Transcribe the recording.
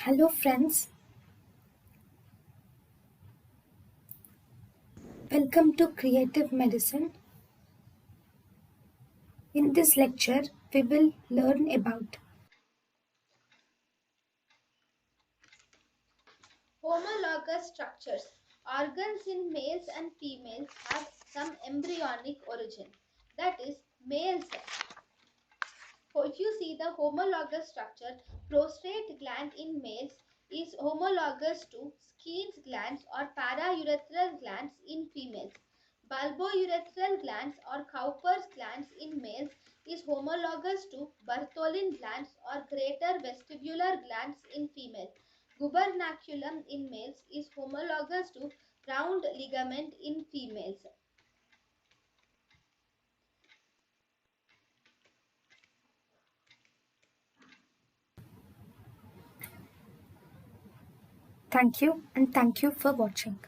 Hello, friends. Welcome to Creative Medicine. In this lecture, we will learn about Homologous structures. Organs in males and females have some embryonic origin. That is, males. If you see the homologous structure, prostate gland in males is homologous to Skene's glands or paraurethral glands in females. Bulbourethral glands or Cowper's glands in males is homologous to Bartholin glands or greater vestibular glands in females. Gubernaculum in males is homologous to round ligament in females. thank you and thank you for watching.